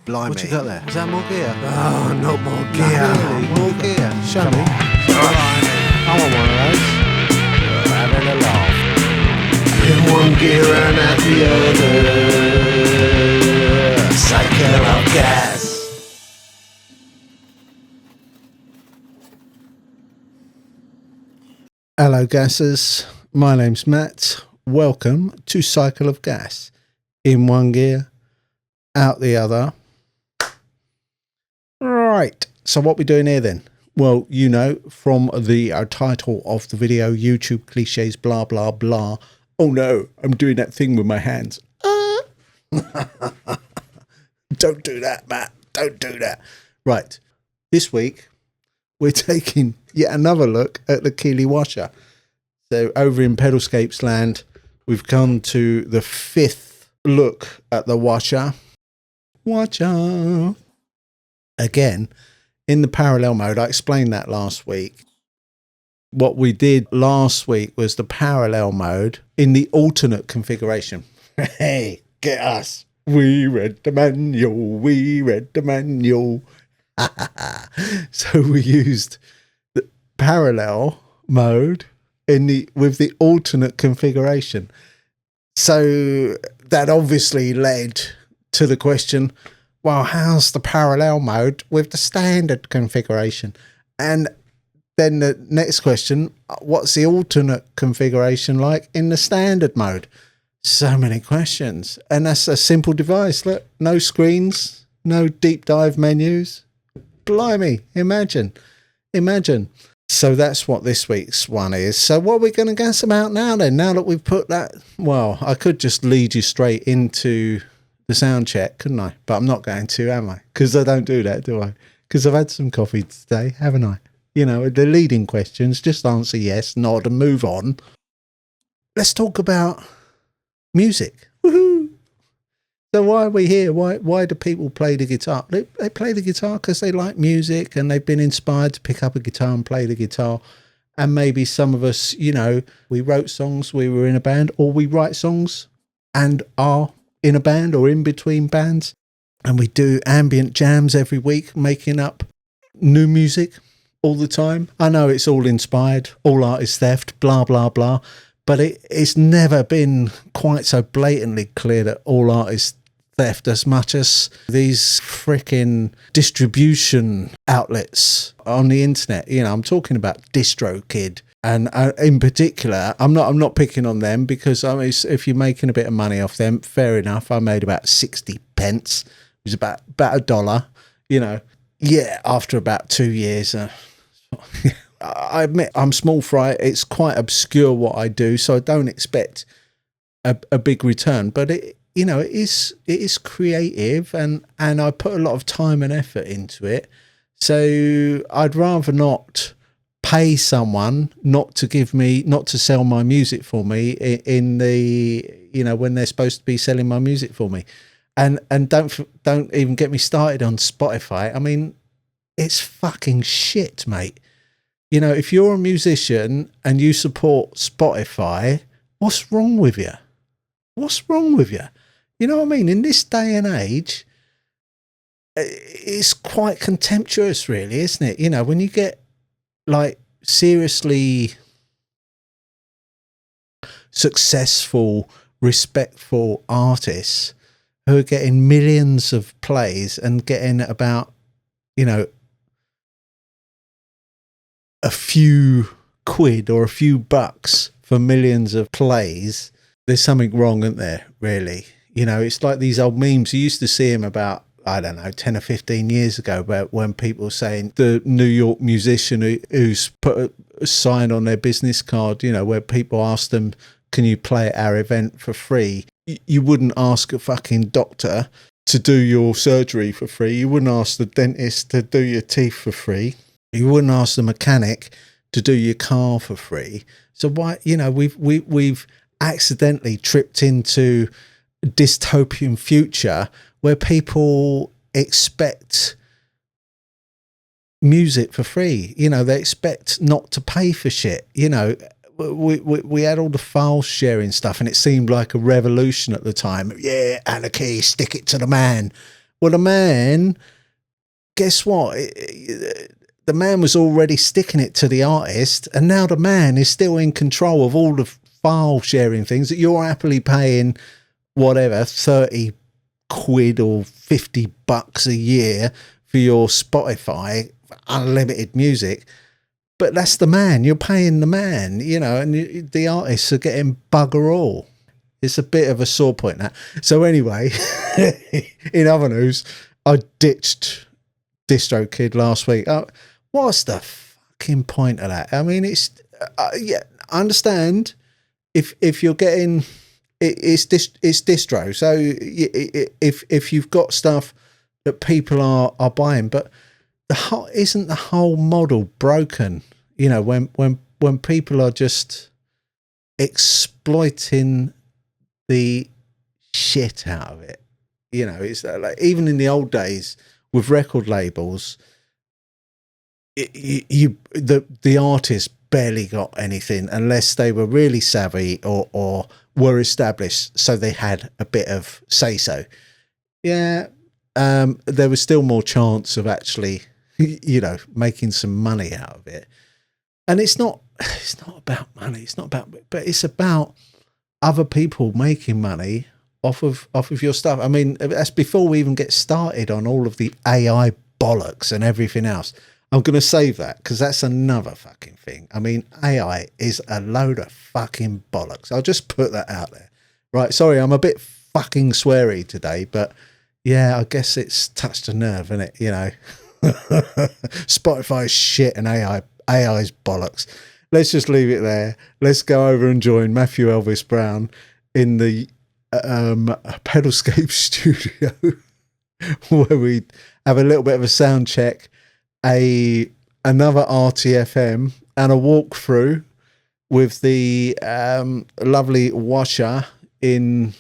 Blimey. What you got there? Is that more gear? Oh, not more gear. Really? More gear? Show me. Blimey. I want one of those. You're having a laugh. In one gear and at the other. Cycle of gas. Hello, gassers. My name's Matt. Welcome to Cycle of Gas. In one gear, out the other. Right. So what we doing here then? Well, you know, from the title of the video, YouTube cliches, blah, blah, blah. Oh no, I'm doing that thing with my hands. Don't do that, Matt. Don't do that. Right. This week, we're taking yet another look at the Keeley Oaxa. So over in Pedalscapes land, we've come to the fifth look at the Oaxa. Oaxa. Again, in the parallel mode. I explained that last week. What we did last week was the parallel mode in the alternate configuration. Hey, get us. We read the manual. We read the manual. So we used the parallel mode with the alternate configuration. So that obviously led to the question, well, how's the parallel mode with the standard configuration? And then the next question, what's the alternate configuration like in the standard mode? So many questions. And that's a simple device. Look, no screens, no deep dive menus. Blimey, imagine. So that's what this week's one is. So what are we going to gas about now then? Now that we've put that, well, I could just lead you straight into the sound check, couldn't I? But I'm not going to, am I? Because I don't do that, do I? Because I've had some coffee today, haven't I? You know, the leading questions, just answer yes, nod and move on. Let's talk about music. Woohoo! So why are we here? Why do people play the guitar? They play the guitar because they like music and they've been inspired to pick up a guitar and play the guitar. And maybe some of us, you know, we wrote songs, we were in a band, or we write songs and are in a band or in between bands. And we do ambient jams every week, making up new music all the time. I know it's all inspired, all art is theft, blah, blah, blah. But it's never been quite so blatantly clear that all art is theft as much as these freaking distribution outlets on the internet. You know, I'm talking about DistroKid. And in particular, I'm not picking on them because I mean, if you're making a bit of money off them, fair enough. I made about 60 pence. It was about $1, you know. Yeah, after about 2 years. I admit I'm small fry. It's quite obscure what I do, so I don't expect a big return. But it is creative, and I put a lot of time and effort into it. So I'd rather not pay someone not to sell my music for me in the, you know, when they're supposed to be selling my music for me. And don't even get me started on Spotify. I mean, it's fucking shit, mate. You know, if you're a musician and you support Spotify, what's wrong with you? What's wrong with you? You know what I mean? In this day and age, it's quite contemptuous, really, isn't it? You know, when you get like seriously successful, respectful artists who are getting millions of plays and getting about, you know, a few quid or a few bucks for millions of plays, there's something wrong, isn't there, really? You know, it's like these old memes. You used to see them about, I don't know, 10 or 15 years ago, about when people were saying the New York musician who's put a sign on their business card, you know, where people ask them, can you play at our event for free? You wouldn't ask a fucking doctor to do your surgery for free. You wouldn't ask the dentist to do your teeth for free. You wouldn't ask the mechanic to do your car for free. So why, you know, we've accidentally tripped into a dystopian future where people expect music for free. You know, they expect not to pay for shit. You know, we had all the file sharing stuff and it seemed like a revolution at the time. Yeah, anarchy, stick it to the man. Well, the man, guess what? The man was already sticking it to the artist, and now the man is still in control of all the file sharing things that you're happily paying, whatever, 30 quid or $50 a year for your Spotify for unlimited music. But that's the man. You're paying the man, you know, and the artists are getting bugger all. It's a bit of a sore point, that. So anyway, in other news, I ditched DistroKid last week. What's the fucking point of that? I mean, it's yeah, I understand if you're getting it's distro. So if you've got stuff that people are buying, but isn't the whole model broken? You know, when people are just exploiting the shit out of it. You know, it's like, even in the old days with record labels, the artists barely got anything unless they were really savvy or were established, so they had a bit of say so. Yeah, there was still more chance of actually, you know, making some money out of it. And it's not about money. It's not about, but it's about other people making money off of your stuff. I mean, that's before we even get started on all of the AI bollocks and everything else. I'm going to save that because that's another fucking thing. I mean, AI is a load of fucking bollocks. I'll just put that out there. Right, sorry, I'm a bit fucking sweary today, but yeah, I guess it's touched a nerve, isn't it? You know, Spotify's shit and AI's bollocks. Let's just leave it there. Let's go over and join Matthew Elvis Brown in the Pedalscape studio where we have a little bit of a sound check, another RTFM, and a walkthrough with the lovely Oaxa in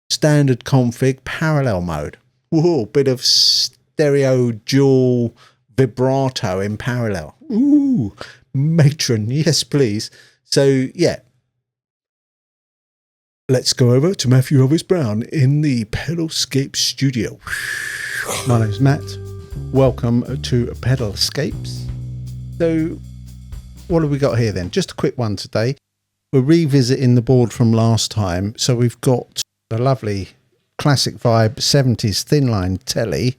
standard config parallel mode. Whoa, bit of stereo dual vibrato in parallel. Ooh, matron, yes please. So yeah, let's go over to Matthew Elvis Brown in the Pedalscape studio. My name's Matt. Welcome to Pedalscapes. So what have we got here then? Just a quick one today. We're revisiting the board from last time. So we've got the lovely classic vibe 70s thin line telly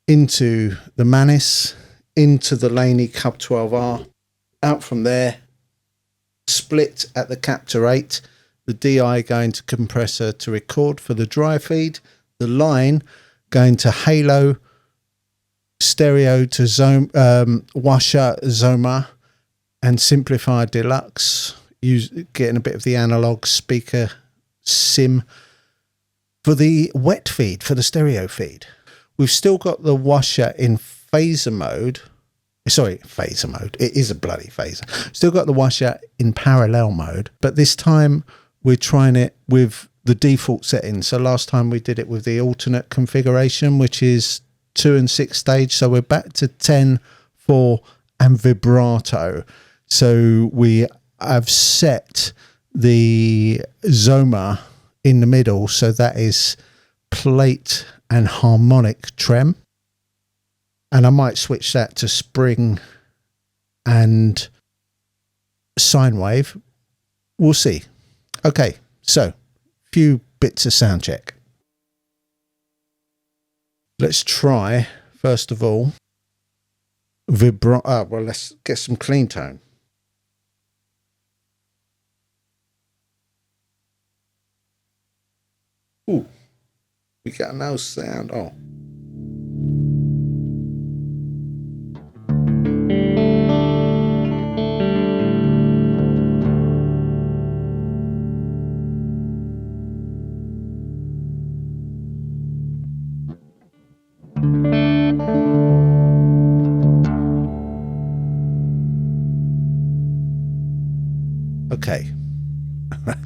into the Manis, into the Laney Cub 12R, out from there, split at the Captor 8, the DI going to compressor to record for the dry feed, the line going to Halo, stereo to Oaxa Zoma, and Simplifier Deluxe, getting a bit of the analog speaker sim for the wet feed, for the stereo feed. We've still got the Oaxa in phaser mode. Sorry, phaser mode. It is a bloody phaser. Still got the Oaxa in parallel mode, but this time we're trying it with the default settings. So last time we did it with the alternate configuration, which is 2 and 6 stage. So we're back to 10, 4 and vibrato. So we have set the Zoma in the middle. So that is plate and harmonic trem. And I might switch that to spring and sine wave. We'll see. Okay, so few bits of sound check. Let's try, first of all, well, let's get some clean tone. Ooh, we got no sound. Oh. Okay,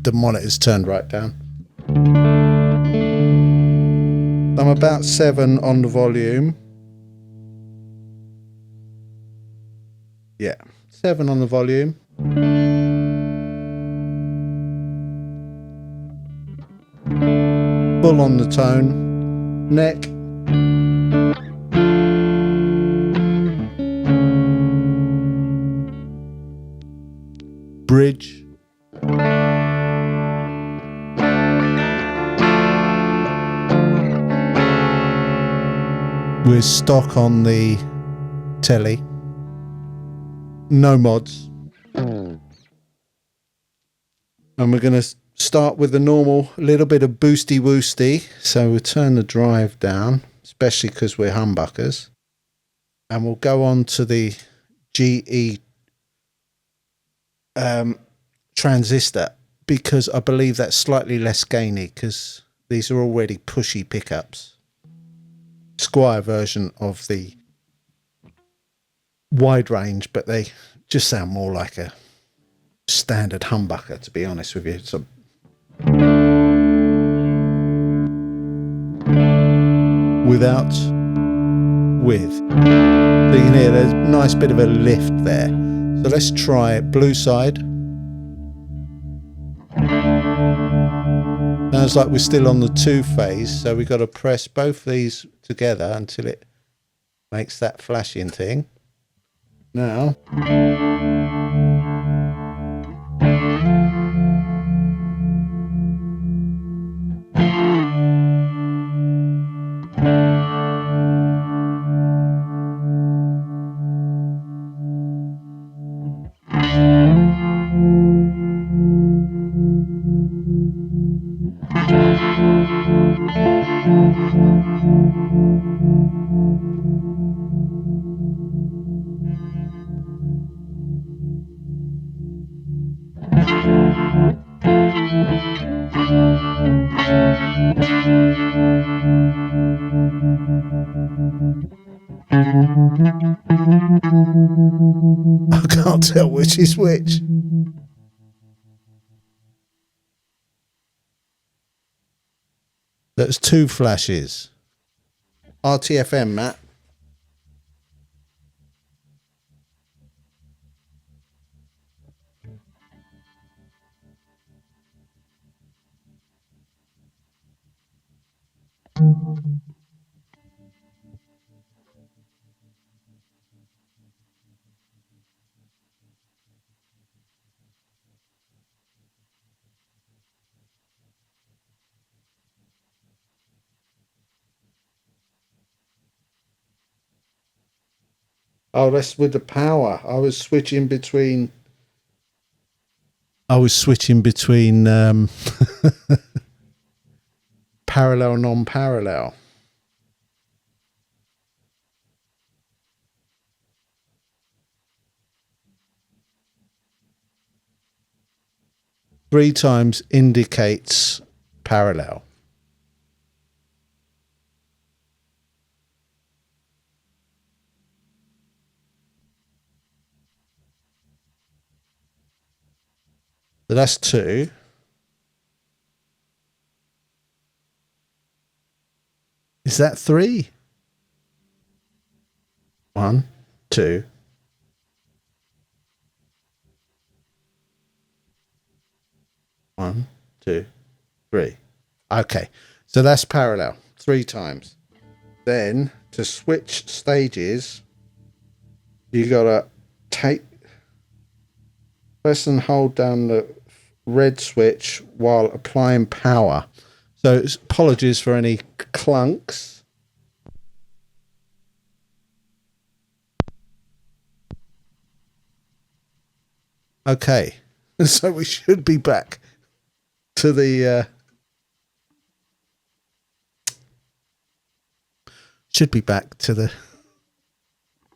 the monitor's turned right down. I'm about 7 on the volume. Yeah, 7 on the volume. Full on the tone. Neck bridge. We're stock on the telly. No mods. And we're going to start with the normal little bit of boosty woosty. So we'll turn the drive down, especially because we're humbuckers. And we'll go on to the GE transistor, because I believe that's slightly less gainy, because these are already pushy pickups. Squire version of the wide range, but they just sound more like a standard humbucker, to be honest with you. So without with, so you can hear there's a nice bit of a lift there. So let's try blue side. Sounds like we're still on the 2-phase, so we've got to press both these together until it makes that flashing thing. Now, I can't tell which is which. That's 2 flashes. RTFM, Matt. Oh, that's with the power. I was switching between parallel, non-parallel. Three times indicates parallel. So that's 2. Is that 3? 1, 2. 1, 2, 3. Okay, so that's parallel 3 times. Then to switch stages, you gotta press and hold down the red switch while applying power. So apologies for any clunks. Okay, so we should be back to the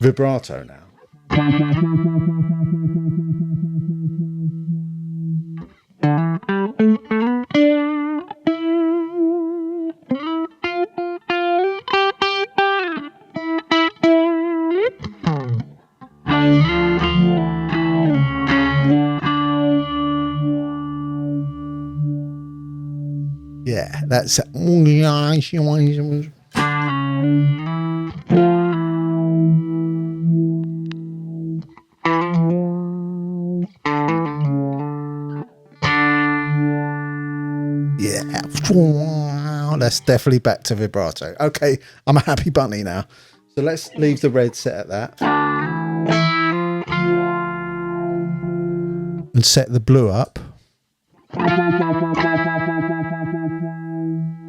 vibrato now. Yeah, that's that's definitely back to vibrato. Okay, I'm a happy bunny now. So let's leave the red set at that. and set the blue up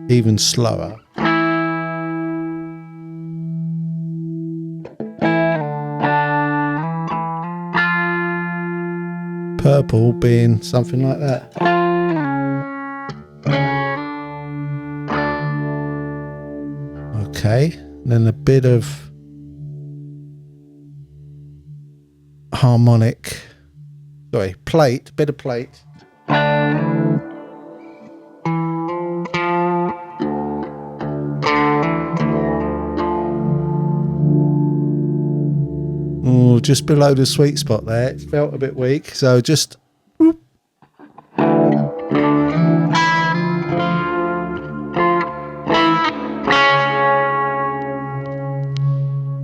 even slower. Purple being something like that. Okay, then a bit of harmonic, plate, bit of plate. Oh, just below the sweet spot there. It felt a bit weak, so just whoop.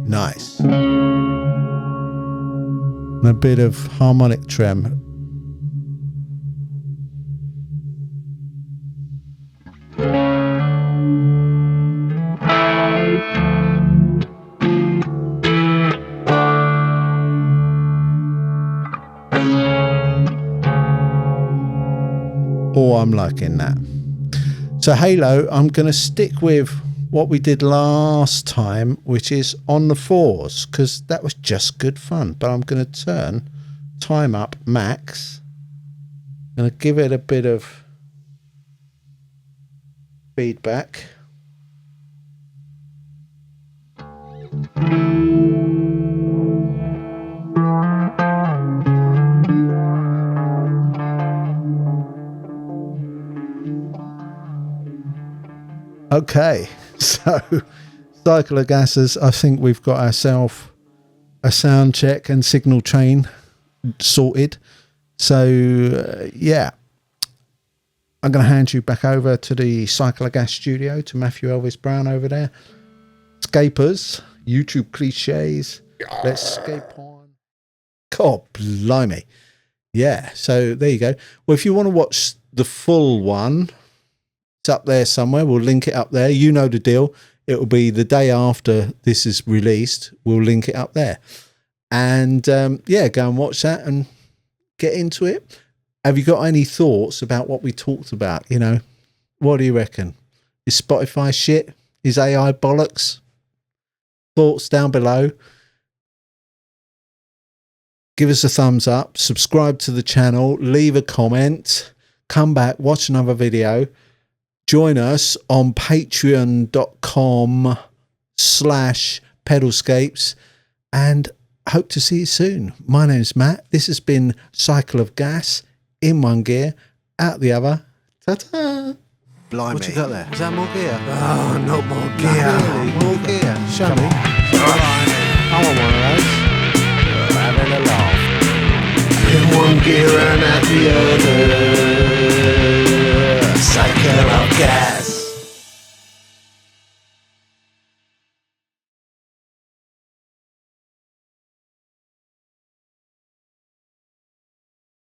Nice. And a bit of harmonic trem. Oh, I'm liking that. So Halo, I'm going to stick with what we did last time, which is on the 4s, because that was just good fun. But I'm going to turn time up max. I'm going to give it a bit of feedback. Okay, so Cycle of Gases, I think we've got ourselves a sound check and signal chain sorted. So, yeah, I'm going to hand you back over to the Cycle of Gas studio, to Matthew Elvis Brown over there. Escapers, YouTube cliches, let's escape on. God, blimey. Yeah, so there you go. Well, if you want to watch the full one, up there somewhere, we'll link it up there. You know the deal. It will be the day after this is released. We'll link it up there, and yeah, go and watch that and get into it. Have you got any thoughts about what we talked about? You know, what do you reckon? Is Spotify shit? Is AI bollocks? Thoughts down below. Give us a thumbs up, subscribe to the channel, leave a comment, come back, watch another video. Join us on patreon.com/pedalscapes, and hope to see you soon. My name's Matt. This has been Cycle of Gas, in one gear, out the other. Ta-ta! Blimey. What you got there? Is that more gear? Oh, not more gear. Really? More gear. Show me. Blimey. I want one of those. You're having a laugh. In one gear and out the other. Cycle of Gas.